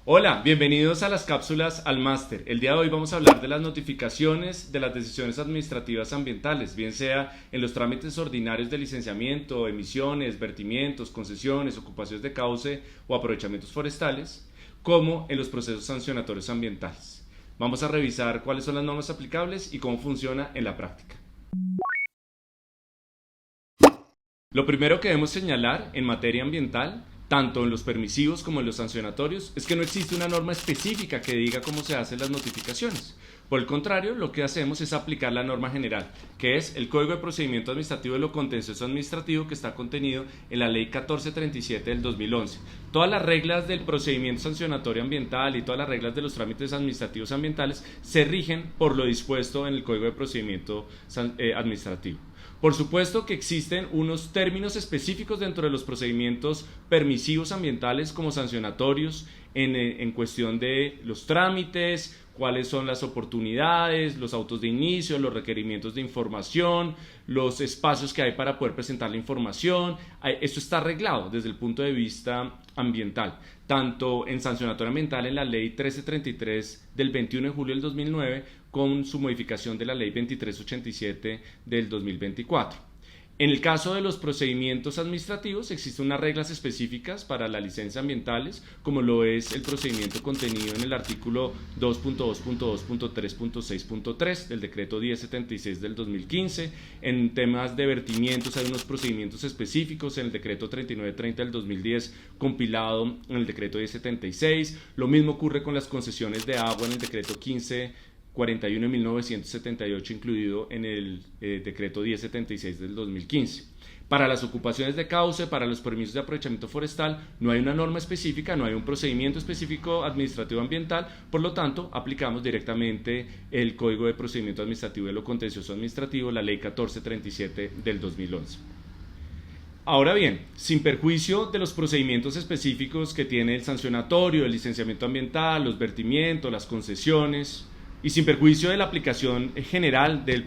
Hola, bienvenidos a las cápsulas al máster. El día de hoy vamos a hablar de las notificaciones de las decisiones administrativas ambientales, bien sea en los trámites ordinarios de licenciamiento, emisiones, vertimientos, concesiones, ocupaciones de cauce o aprovechamientos forestales, como en los procesos sancionatorios ambientales. Vamos a revisar cuáles son las normas aplicables y cómo funciona en la práctica. Lo primero que debemos señalar en materia ambiental, tanto en los permisivos como en los sancionatorios, es que no existe una norma específica que diga cómo se hacen las notificaciones. Por el contrario, lo que hacemos es aplicar la norma general, que es el Código de Procedimiento Administrativo de lo Contencioso Administrativo, que está contenido en la Ley 1437 del 2011. Todas las reglas del procedimiento sancionatorio ambiental y todas las reglas de los trámites administrativos ambientales se rigen por lo dispuesto en el Código de Procedimiento Administrativo. Por supuesto que existen unos términos específicos dentro de los procedimientos permisivos ambientales como sancionatorios en cuestión de los trámites, cuáles son las oportunidades, los autos de inicio, los requerimientos de información, los espacios que hay para poder presentar la información. Esto está arreglado desde el punto de vista ambiental, tanto en sancionatorio ambiental en la Ley 1333 del 21 de julio del 2009 con su modificación de la Ley 2387 del 2024. En el caso de los procedimientos administrativos existen unas reglas específicas para las licencias ambientales, como lo es el procedimiento contenido en el artículo 2.2.2.3.6.3 del decreto 1076 del 2015. En temas de vertimientos hay unos procedimientos específicos en el decreto 3930 del 2010 compilado en el decreto 1076. Lo mismo ocurre con las concesiones de agua en el decreto 1541 de 1978 incluido en el decreto 1076 del 2015. Para las ocupaciones de cauce, para los permisos de aprovechamiento forestal, no hay una norma específica, no hay un procedimiento específico administrativo ambiental, por lo tanto, aplicamos directamente el Código de Procedimiento Administrativo de lo Contencioso Administrativo, la Ley 1437 del 2011. Ahora bien, sin perjuicio de los procedimientos específicos que tiene el sancionatorio, el licenciamiento ambiental, los vertimientos, las concesiones, y sin perjuicio de la aplicación general del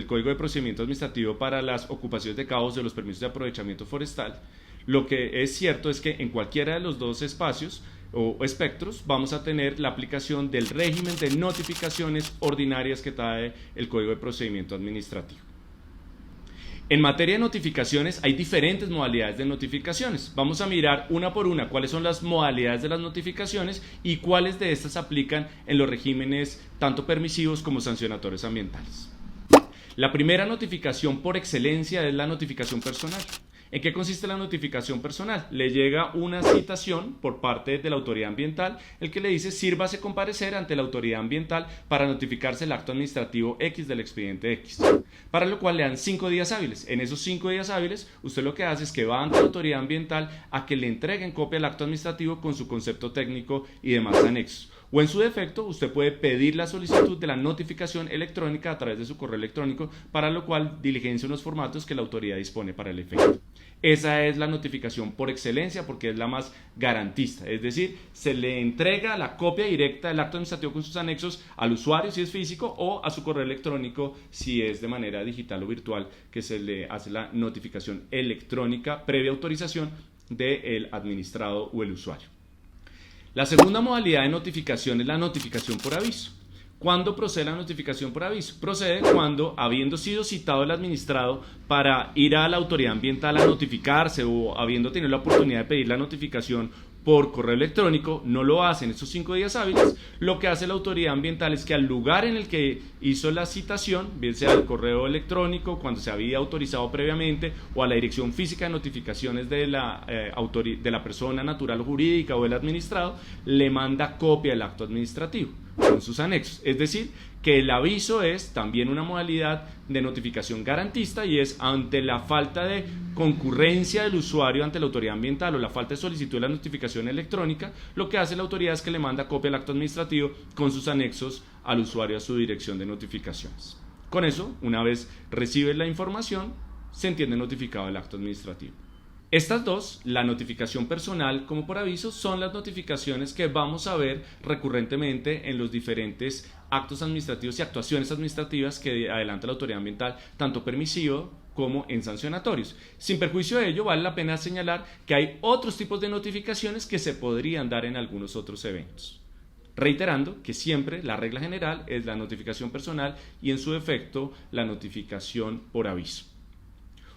Código de Procedimiento Administrativo para las ocupaciones de cauce de los permisos de aprovechamiento forestal, lo que es cierto es que en cualquiera de los dos espacios o espectros vamos a tener la aplicación del régimen de notificaciones ordinarias que trae el Código de Procedimiento Administrativo. En materia de notificaciones hay diferentes modalidades de notificaciones. Vamos a mirar una por una cuáles son las modalidades de las notificaciones y cuáles de estas aplican en los regímenes tanto permisivos como sancionatorios ambientales. La primera notificación por excelencia es la notificación personal. ¿En qué consiste la notificación personal? Le llega una citación por parte de la autoridad ambiental, el que le dice sírvase comparecer ante la autoridad ambiental para notificarse el acto administrativo X del expediente X, para lo cual le dan 5 días hábiles. En esos 5 días hábiles, usted lo que hace es que va ante la autoridad ambiental a que le entreguen copia del acto administrativo con su concepto técnico y demás anexos. O en su defecto, usted puede pedir la solicitud de la notificación electrónica a través de su correo electrónico, para lo cual diligencia unos formatos que la autoridad dispone para el efecto. Esa es la notificación por excelencia porque es la más garantista, es decir, se le entrega la copia directa del acto administrativo con sus anexos al usuario si es físico o a su correo electrónico si es de manera digital o virtual, que se le hace la notificación electrónica previa autorización del administrado o el usuario. La segunda modalidad de notificación es la notificación por aviso. ¿Cuándo procede la notificación por aviso? Procede cuando, habiendo sido citado el administrado para ir a la autoridad ambiental a notificarse o habiendo tenido la oportunidad de pedir la notificación por correo electrónico, no lo hace en esos 5 días hábiles, lo que hace la autoridad ambiental es que al lugar en el que hizo la citación, bien sea al correo electrónico, cuando se había autorizado previamente, o a la dirección física de notificaciones de la persona natural o jurídica o del administrado, le manda copia del acto administrativo con sus anexos. Es decir, que el aviso es también una modalidad de notificación garantista y es ante la falta de concurrencia del usuario ante la autoridad ambiental o la falta de solicitud de la notificación electrónica, lo que hace la autoridad es que le manda copia del acto administrativo con sus anexos al usuario a su dirección de notificaciones. Con eso, una vez recibe la información, se entiende notificado el acto administrativo. Estas dos, la notificación personal como por aviso, son las notificaciones que vamos a ver recurrentemente en los diferentes actos administrativos y actuaciones administrativas que adelanta la autoridad ambiental, tanto permisivo como en sancionatorios. Sin perjuicio de ello, vale la pena señalar que hay otros tipos de notificaciones que se podrían dar en algunos otros eventos. Reiterando que siempre la regla general es la notificación personal y en su defecto la notificación por aviso.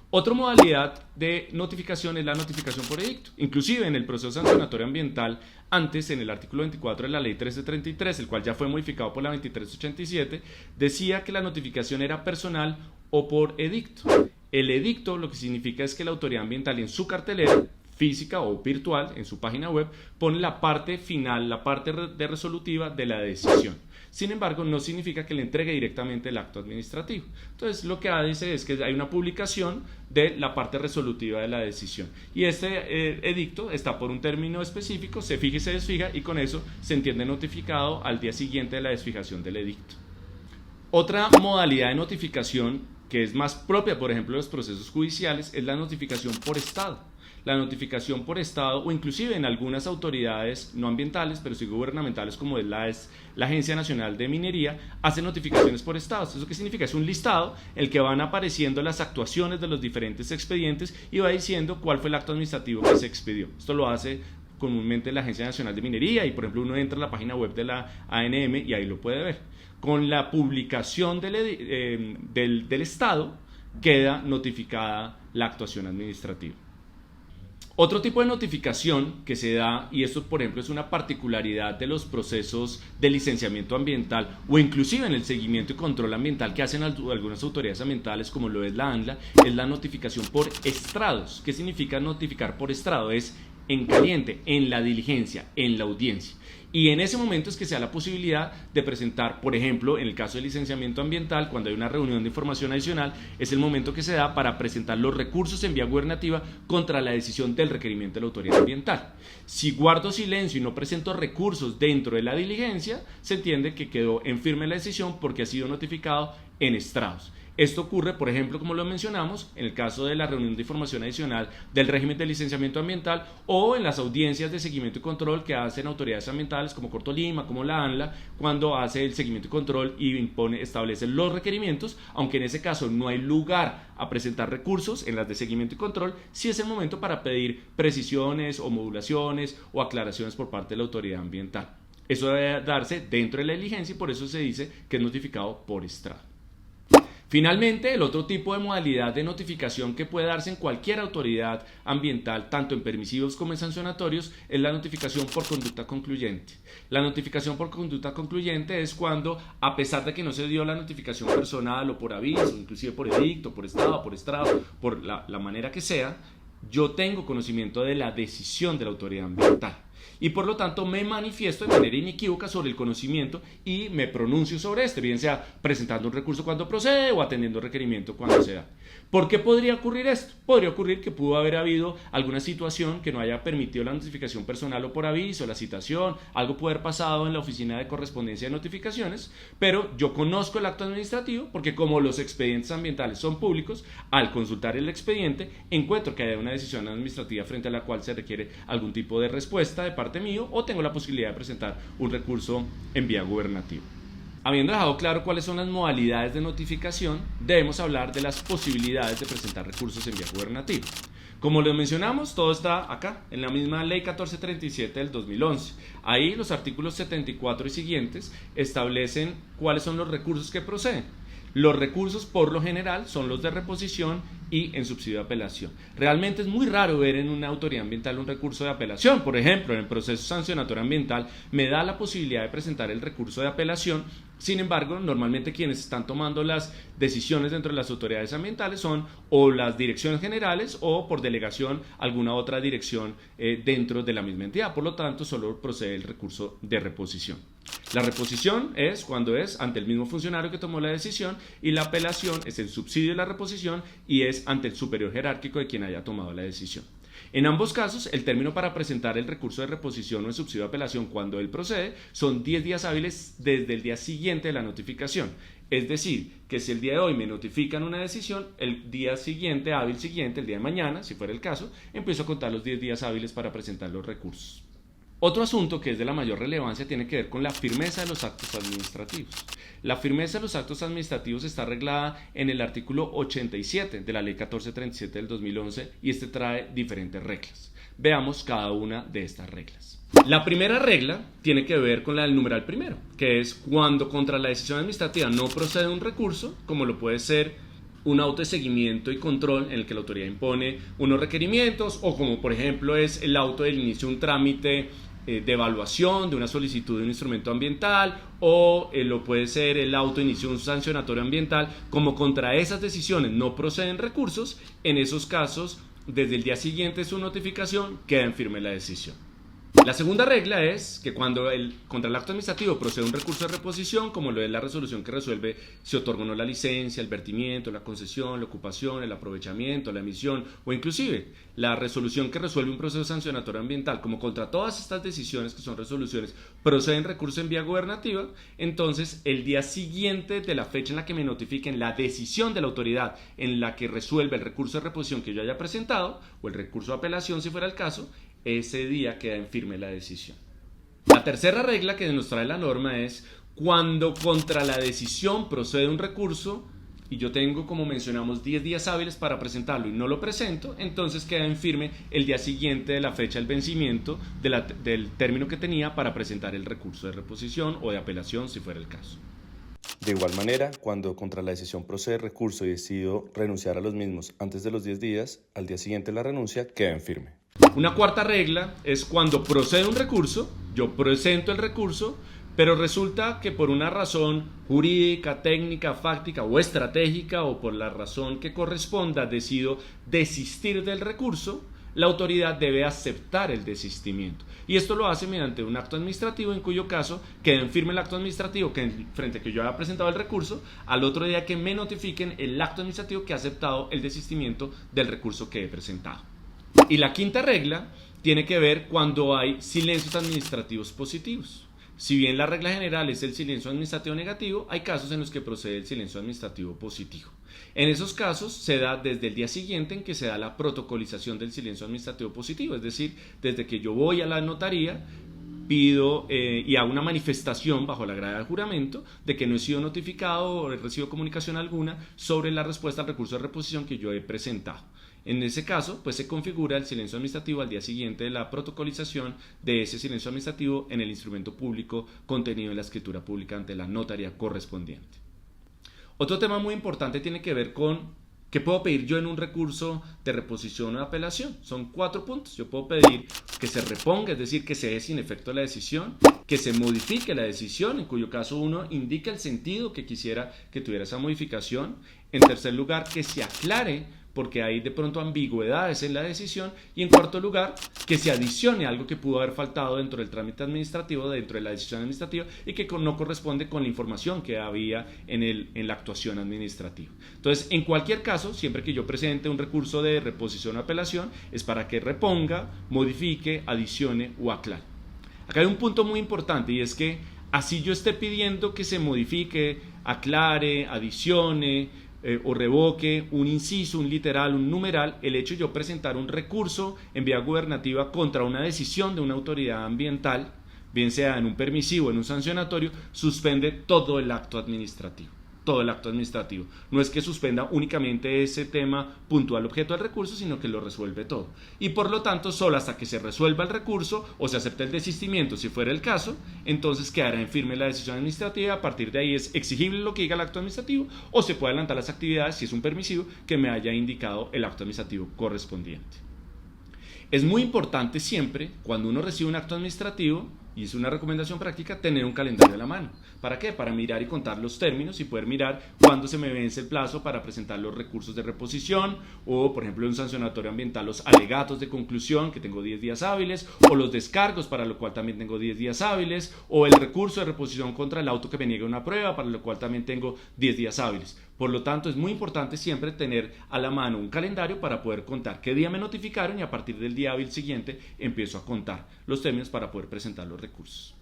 Otra modalidad de notificación es la notificación por edicto. Inclusive en el proceso sancionatorio ambiental, antes en el artículo 24 de la ley 1333, el cual ya fue modificado por la 2387, decía que la notificación era personal o por edicto. El edicto lo que significa es que la autoridad ambiental en su cartelera física o virtual, en su página web, pone la parte final, la parte de resolutiva de la decisión. Sin embargo, no significa que le entregue directamente el acto administrativo. Entonces, lo que dice es que hay una publicación de la parte resolutiva de la decisión. Y este edicto está por un término específico, se fija y se desfija, y con eso se entiende notificado al día siguiente de la desfijación del edicto. Otra modalidad de notificación que es más propia, por ejemplo, de los procesos judiciales, es la notificación por estado. La notificación por estado, o inclusive en algunas autoridades no ambientales, pero sí gubernamentales, como es la Agencia Nacional de Minería, hace notificaciones por estados. ¿Eso qué significa? Es un listado en el que van apareciendo las actuaciones de los diferentes expedientes y va diciendo cuál fue el acto administrativo que se expedió. Esto lo hace comúnmente la Agencia Nacional de Minería y, por ejemplo, uno entra a la página web de la ANM y ahí lo puede ver. Con la publicación del estado queda notificada la actuación administrativa. Otro tipo de notificación que se da, y esto por ejemplo es una particularidad de los procesos de licenciamiento ambiental o inclusive en el seguimiento y control ambiental que hacen algunas autoridades ambientales como lo es la ANLA, es la notificación por estrados. ¿Qué significa notificar por estrado? Es en caliente, en la diligencia, en la audiencia. Y en ese momento es que se da la posibilidad de presentar, por ejemplo, en el caso de licenciamiento ambiental, cuando hay una reunión de información adicional, es el momento que se da para presentar los recursos en vía gubernativa contra la decisión del requerimiento de la autoridad ambiental. Si guardo silencio y no presento recursos dentro de la diligencia, se entiende que quedó en firme la decisión porque ha sido notificado en estrados. Esto ocurre, por ejemplo, como lo mencionamos, en el caso de la reunión de información adicional del régimen de licenciamiento ambiental o en las audiencias de seguimiento y control que hacen autoridades ambientales como Cortolima, como la ANLA, cuando hace el seguimiento y control y establece los requerimientos, aunque en ese caso no hay lugar a presentar recursos en las de seguimiento y control, sí es el momento para pedir precisiones o modulaciones o aclaraciones por parte de la autoridad ambiental. Eso debe darse dentro de la diligencia y por eso se dice que es notificado por estrado. Finalmente, el otro tipo de modalidad de notificación que puede darse en cualquier autoridad ambiental, tanto en permisivos como en sancionatorios, es la notificación por conducta concluyente. La notificación por conducta concluyente es cuando, a pesar de que no se dio la notificación personal o por aviso, inclusive por edicto, por estado, por estrado, por la manera que sea, yo tengo conocimiento de la decisión de la autoridad ambiental. Y por lo tanto me manifiesto de manera inequívoca sobre el conocimiento y me pronuncio sobre este, bien sea presentando un recurso cuando procede o atendiendo requerimiento cuando se da. ¿Por qué podría ocurrir esto? Podría ocurrir que pudo haber habido alguna situación que no haya permitido la notificación personal o por aviso, la citación, algo puede haber pasado en la oficina de correspondencia de notificaciones, pero yo conozco el acto administrativo porque como los expedientes ambientales son públicos, al consultar el expediente encuentro que hay una decisión administrativa frente a la cual se requiere algún tipo de respuesta de parte mío o tengo la posibilidad de presentar un recurso en vía gubernativa. Habiendo dejado claro cuáles son las modalidades de notificación, debemos hablar de las posibilidades de presentar recursos en vía gubernativa. Como les mencionamos, todo está acá, en la misma Ley 1437 del 2011. Ahí los artículos 74 y siguientes establecen cuáles son los recursos que proceden. Los recursos, por lo general, son los de reposición y en subsidio de apelación. Realmente es muy raro ver en una autoridad ambiental un recurso de apelación. Por ejemplo, en el proceso sancionatorio ambiental me da la posibilidad de presentar el recurso de apelación. Sin embargo, normalmente quienes están tomando las decisiones dentro de las autoridades ambientales son o las direcciones generales o por delegación alguna otra dirección dentro de la misma entidad. Por lo tanto, solo procede el recurso de reposición. La reposición es cuando es ante el mismo funcionario que tomó la decisión y la apelación es el subsidio de la reposición y es ante el superior jerárquico de quien haya tomado la decisión. En ambos casos, el término para presentar el recurso de reposición o el subsidio de apelación cuando él procede son 10 días hábiles desde el día siguiente de la notificación. Es decir, que si el día de hoy me notifican una decisión, el día siguiente, hábil siguiente, el día de mañana, si fuera el caso, empiezo a contar los 10 días hábiles para presentar los recursos. Otro asunto que es de la mayor relevancia tiene que ver con la firmeza de los actos administrativos. La firmeza de los actos administrativos está arreglada en el artículo 87 de la Ley 1437 del 2011 y este trae diferentes reglas. Veamos cada una de estas reglas. La primera regla tiene que ver con la del numeral primero, que es cuando contra la decisión administrativa no procede un recurso, como lo puede ser un auto de seguimiento y control en el que la autoridad impone unos requerimientos, o como por ejemplo es el auto del inicio de un trámite de evaluación de una solicitud de un instrumento ambiental, o lo puede ser el auto de inicio de un sancionatorio ambiental. Como contra esas decisiones no proceden recursos, en esos casos desde el día siguiente de su notificación queda en firme la decisión. La segunda regla es que cuando contra el acto administrativo procede un recurso de reposición, como lo es la resolución que resuelve si otorga o no la licencia, el vertimiento, la concesión, la ocupación, el aprovechamiento, la emisión, o inclusive la resolución que resuelve un proceso sancionatorio ambiental, como contra todas estas decisiones que son resoluciones proceden recursos en vía gubernativa, entonces el día siguiente de la fecha en la que me notifiquen la decisión de la autoridad en la que resuelve el recurso de reposición que yo haya presentado, o el recurso de apelación si fuera el caso, ese día queda en firme la decisión. La tercera regla que nos trae la norma es cuando contra la decisión procede un recurso y yo tengo, como mencionamos, 10 días hábiles para presentarlo y no lo presento, entonces queda en firme el día siguiente de la fecha del vencimiento del término que tenía para presentar el recurso de reposición o de apelación si fuera el caso. De igual manera, cuando contra la decisión procede recurso y decido renunciar a los mismos antes de los 10 días, al día siguiente la renuncia queda en firme. Una cuarta regla es cuando procede un recurso, yo presento el recurso, pero resulta que por una razón jurídica, técnica, fáctica o estratégica, o por la razón que corresponda, decido desistir del recurso, la autoridad debe aceptar el desistimiento. Y esto lo hace mediante un acto administrativo, en cuyo caso queda en firme el acto administrativo que frente a que yo haya presentado el recurso, al otro día que me notifiquen el acto administrativo que ha aceptado el desistimiento del recurso que he presentado. Y la quinta regla tiene que ver cuando hay silencios administrativos positivos. Si bien la regla general es el silencio administrativo negativo, hay casos en los que procede el silencio administrativo positivo. En esos casos se da desde el día siguiente en que se da la protocolización del silencio administrativo positivo, es decir, desde que yo voy a la notaría, pido y hago una manifestación bajo la grada de juramento de que no he sido notificado o he recibido comunicación alguna sobre la respuesta al recurso de reposición que yo he presentado. En ese caso, pues se configura el silencio administrativo al día siguiente de la protocolización de ese silencio administrativo en el instrumento público contenido en la escritura pública ante la notaría correspondiente. Otro tema muy importante tiene que ver con ¿qué puedo pedir yo en un recurso de reposición o de apelación? Son 4 puntos. Yo puedo pedir que se reponga, es decir, que se dé sin efecto la decisión, que se modifique la decisión, en cuyo caso uno indica el sentido que quisiera que tuviera esa modificación. En tercer lugar, que se aclare porque hay de pronto ambigüedades en la decisión, y en cuarto lugar, que se adicione algo que pudo haber faltado dentro del trámite administrativo, dentro de la decisión administrativa, y que no corresponde con la información que había en la actuación administrativa. Entonces, en cualquier caso, siempre que yo presente un recurso de reposición o apelación, es para que reponga, modifique, adicione o aclare. Acá hay un punto muy importante, y es que así yo esté pidiendo que se modifique, aclare, adicione, o revoque un inciso, un literal, un numeral, el hecho de yo presentar un recurso en vía gubernativa contra una decisión de una autoridad ambiental, bien sea en un permisivo o en un sancionatorio, suspende todo el acto administrativo. Todo el acto administrativo. No es que suspenda únicamente ese tema puntual objeto del recurso, sino que lo resuelve todo. Y por lo tanto, solo hasta que se resuelva el recurso o se acepte el desistimiento, si fuera el caso, entonces quedará en firme la decisión administrativa. A partir de ahí es exigible lo que diga el acto administrativo, o se puede adelantar las actividades, si es un permisivo, que me haya indicado el acto administrativo correspondiente. Es muy importante siempre, cuando uno recibe un acto administrativo, y es una recomendación práctica, tener un calendario a la mano. ¿Para qué? Para mirar y contar los términos y poder mirar cuándo se me vence el plazo para presentar los recursos de reposición, o por ejemplo en un sancionatorio ambiental los alegatos de conclusión, que tengo 10 días hábiles, o los descargos, para lo cual también tengo 10 días hábiles, o el recurso de reposición contra el auto que me niegue una prueba, para lo cual también tengo 10 días hábiles. Por lo tanto, es muy importante siempre tener a la mano un calendario para poder contar qué día me notificaron, y a partir del día hábil siguiente empiezo a contar los términos para poder presentar los recursos.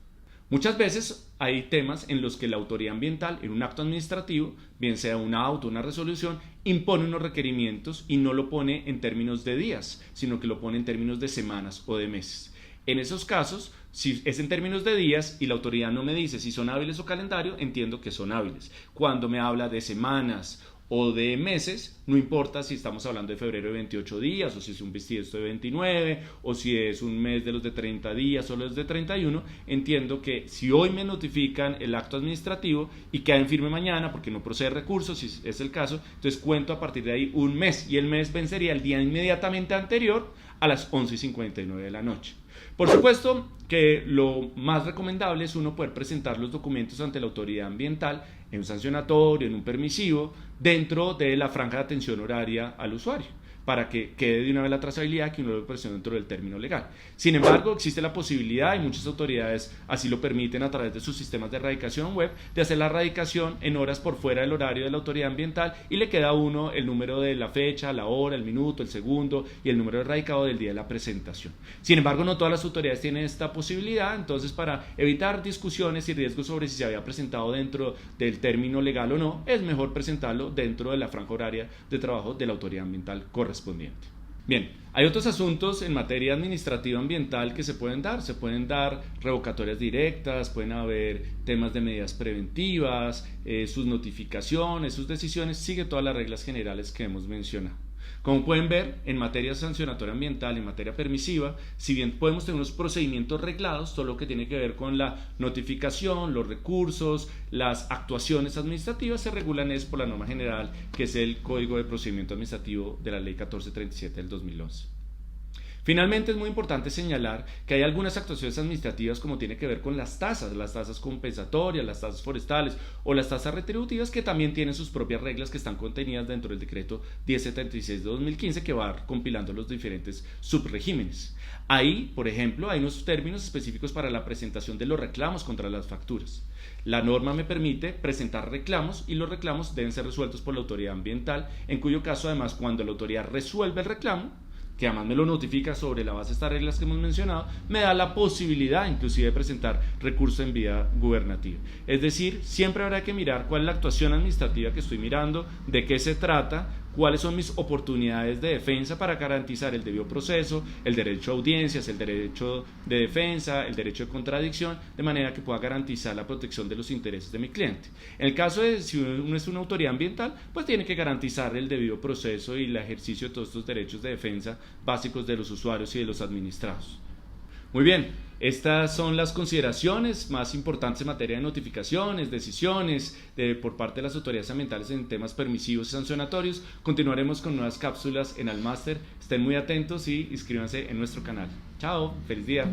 Muchas veces hay temas en los que la autoridad ambiental, en un acto administrativo, bien sea un auto, una resolución, impone unos requerimientos y no lo pone en términos de días, sino que lo pone en términos de semanas o de meses. En esos casos Si es en términos de días y la autoridad no me dice si son hábiles o calendario, entiendo que son hábiles. Cuando me habla de semanas o de meses, no importa si estamos hablando de febrero de 28 días o si es un bisiesto de 29 o si es un mes de los de 30 días o los de 31, entiendo que si hoy me notifican el acto administrativo y queda en firme mañana porque no procede recurso, si es el caso, entonces cuento a partir de ahí un mes y el mes vencería el día inmediatamente anterior a las 11:59 de la noche. Por supuesto que lo más recomendable es uno poder presentar los documentos ante la autoridad ambiental en un sancionatorio, en un permisivo, dentro de la franja de atención horaria al usuario, para que quede de una vez la trazabilidad que uno lo presione dentro del término legal. Sin embargo, existe la posibilidad, y muchas autoridades así lo permiten a través de sus sistemas de erradicación web, de hacer la erradicación en horas por fuera del horario de la autoridad ambiental y le queda a uno el número de la fecha, la hora, el minuto, el segundo y el número de erradicado del día de la presentación. Sin embargo, no todas las autoridades tienen esta posibilidad, entonces para evitar discusiones y riesgos sobre si se había presentado dentro del término legal o no, es mejor presentarlo dentro de la franja horaria de trabajo de la autoridad ambiental correspondiente. Bien, hay otros asuntos en materia administrativa ambiental que se pueden dar revocatorias directas, pueden haber temas de medidas preventivas, sus notificaciones, sus decisiones, sigue todas las reglas generales que hemos mencionado. Como pueden ver, en materia sancionatoria ambiental, en materia permisiva, si bien podemos tener unos procedimientos reglados, todo lo que tiene que ver con la notificación, los recursos, las actuaciones administrativas se regulan es por la norma general, que es el Código de Procedimiento Administrativo de la Ley 1437 del 2011. Finalmente, es muy importante señalar que hay algunas actuaciones administrativas como tiene que ver con las tasas compensatorias, las tasas forestales o las tasas retributivas que también tienen sus propias reglas que están contenidas dentro del decreto 1076 de 2015 que va compilando los diferentes subregímenes. Ahí, por ejemplo, hay unos términos específicos para la presentación de los reclamos contra las facturas. La norma me permite presentar reclamos y los reclamos deben ser resueltos por la autoridad ambiental, en cuyo caso además cuando la autoridad resuelve el reclamo, que además me lo notifica sobre la base de estas reglas que hemos mencionado, me da la posibilidad inclusive de presentar recurso en vía gubernativa. Es decir, siempre habrá que mirar cuál es la actuación administrativa que estoy mirando, de qué se trata, cuáles son mis oportunidades de defensa para garantizar el debido proceso, el derecho a audiencias, el derecho de defensa, el derecho de contradicción, de manera que pueda garantizar la protección de los intereses de mi cliente. En el caso de si uno es una autoridad ambiental, pues tiene que garantizar el debido proceso y el ejercicio de todos estos derechos de defensa básicos de los usuarios y de los administrados. Muy bien, estas son las consideraciones más importantes en materia de notificaciones, decisiones por parte de las autoridades ambientales en temas permisivos y sancionatorios. Continuaremos con nuevas cápsulas en Almaster. Estén muy atentos y inscríbanse en nuestro canal. Chao, feliz día.